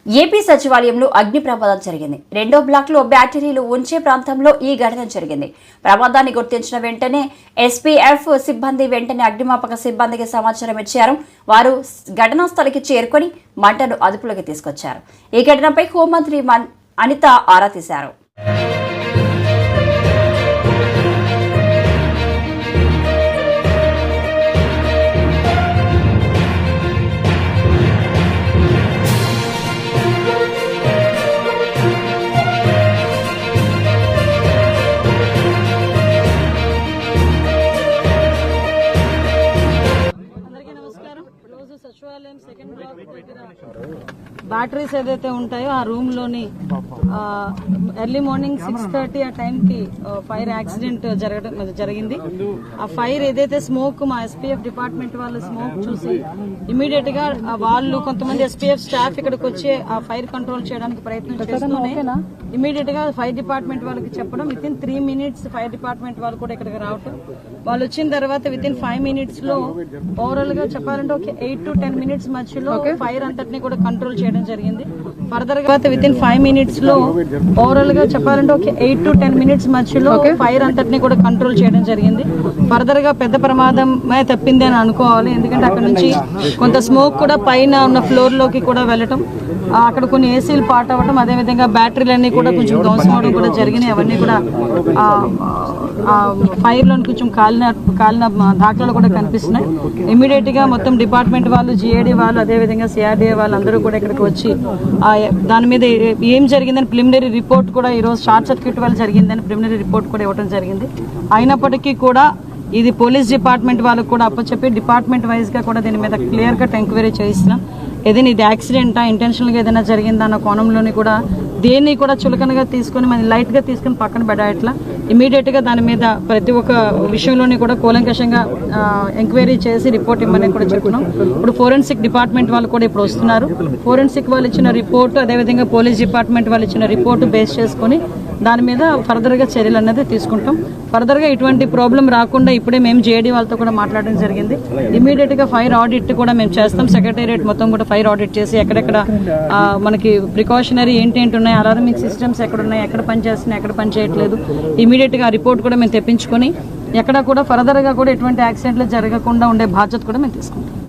AP సచివాలయంలో అగ్ని ప్రమాదం జరిగింది. రెండో బ్లాక్లో బ్యాటరీలు ఉంచే ప్రాంతంలో ఈ ఘటన జరిగింది. ప్రమాదాన్ని గుర్తించిన వెంటనే ఎస్పీఎఫ్ సిబ్బంది వెంటనే అగ్నిమాపక సిబ్బందికి సమాచారం ఇచ్చారు. వారు ఘటనా స్థలికి చేరుకొని మంటను అదుపులోకి తీసుకొచ్చారు. ఈ ఘటనపై హోంమంత్రి అనిత ఆరా తీశారు. సచివాలయం సెకండ్ బ్లాక్ దగ్గర బ్యాటరీస్ ఏదైతే ఉంటాయో ఆ రూమ్ లోని ఎర్లీ మార్నింగ్ 6:30 ఆ టైంకి ఫైర్ యాక్సిడెంట్ జరిగింది. ఆ ఫైర్ ఏదైతే స్మోక్ మా ఎస్పీఎఫ్ డిపార్ట్మెంట్ వాళ్ళు స్మోక్ చూసి ఇమీడియట్ గా వాళ్ళు కొంతమంది ఎస్పీఎఫ్ స్టాఫ్ ఇక్కడికి వచ్చి ఆ ఫైర్ కంట్రోల్ చేయడానికి ప్రయత్నం చేస్తూనే ఇమీడియట్ గా ఫైర్ డిపార్ట్మెంట్ వాళ్ళకి చెప్పడం వితిన్ 3 minutes ఫైర్ డిపార్ట్మెంట్ వాళ్ళు కూడా ఇక్కడికి రావటం. వాళ్ళు వచ్చిన తర్వాత వితిన్ 5 minutes లో ఓవరాల్ గా చెప్పాలంటే ఒక 8 to 10 minutes మధ్యలో ఫైర్ అంతటిని కూడా కంట్రోల్ చేయడం జరిగింది. ఫర్దర్ గా వితిన్ 5 minutes లో ఓవరాల్ గా చెప్పాలంటే ఒక 8 to 10 minutes మధ్యలో ఫైర్ అంతటిని కూడా కంట్రోల్ చేయడం జరిగింది. ఫర్దర్ గా పెద్ద ప్రమాదమే తప్పింది అని అనుకోవాలి. ఎందుకంటే అక్కడ నుంచి కొంత స్మోక్ కూడా పైన ఉన్న ఫ్లోర్ లోకి కూడా వెళ్ళటం, అక్కడ కొన్ని ఏసీలు పాట్ అవ్వడం, అదేవిధంగా బ్యాటరీలన్నీ కూడా కొంచెం ధ్వంసం అవడం కూడా జరిగినాయి. అవన్నీ కూడా ఫైర్ లో కొంచెం కాలిన దాఖలాలు కూడా కనిపిస్తున్నాయి. ఇమీడియట్ గా మొత్తం డిపార్ట్మెంట్ వాళ్ళు, జిఏడి వాళ్ళు, అదేవిధంగా సిఆర్డీఏ వాళ్ళు అందరూ కూడా ఇక్కడికి వచ్చి దాని మీద ఏం జరిగిందని ప్రిలిమినరీ రిపోర్ట్ కూడా ఈరోజు షార్ట్ సర్క్యూట్ వల్ల జరిగిందని ప్రిలిమినరీ రిపోర్ట్ కూడా ఇవ్వడం జరిగింది. అయినప్పటికీ కూడా ఇది పోలీస్ డిపార్ట్మెంట్ వాళ్ళకు కూడా అప్పచెప్పి డిపార్ట్మెంట్ వైజ్ గా కూడా దీని మీద క్లియర్ కట్ ఎంక్వైరీ చేయిస్తున్నాం. ఏదైనా ఇది యాక్సిడెంటా, ఇంటెన్షనల్గా ఏదైనా జరిగిందా అన్న కోణంలోని కూడా దేన్ని కూడా చులకనగా తీసుకొని మనం లైట్గా తీసుకుని పక్కన పెట్టట్లా ఇమీడియట్గా దాని మీద ప్రతి ఒక్క విషయంలోని కూడా కూలంకషంగా ఎంక్వైరీ చేసి రిపోర్ట్ ఇవ్వమని కూడా చెప్తున్నాం. ఇప్పుడు ఫోరెన్సిక్ డిపార్ట్మెంట్ వాళ్ళు కూడా ఇప్పుడు వస్తున్నారు. ఫోరెన్సిక్ వాళ్ళు ఇచ్చిన రిపోర్టు, అదేవిధంగా పోలీస్ డిపార్ట్మెంట్ వాళ్ళు ఇచ్చిన రిపోర్టు బేస్ చేసుకుని దాని మీద ఫర్దర్గా చర్యలు అనేది తీసుకుంటాం. ఫర్దర్గా ఇటువంటి ప్రాబ్లం రాకుండా ఇప్పుడే మేము జేడీ వాళ్ళతో కూడా మాట్లాడడం జరిగింది. ఇమీడియట్గా ఫైర్ ఆడిట్ కూడా మేము చేస్తాం. సెక్రటేరియట్ మొత్తం కూడా ఫైర్ ఆడిట్ చేసి ఎక్కడెక్కడ మనకి ప్రికాషనరీ ఏంటేంటి ఉన్నాయి, అలారమింగ్ సిస్టమ్స్ ఎక్కడ ఉన్నాయి, ఎక్కడ పనిచేస్తున్నాయి, ఎక్కడ పనిచేయట్లేదు, ఇమీడియట్గా ఆ రిపోర్ట్ కూడా మేము తెప్పించుకొని ఎక్కడ కూడా ఫర్దర్గా కూడా ఎటువంటి యాక్సిడెంట్లు జరగకుండా ఉండే బాధ్యత కూడా మేము తీసుకుంటాం.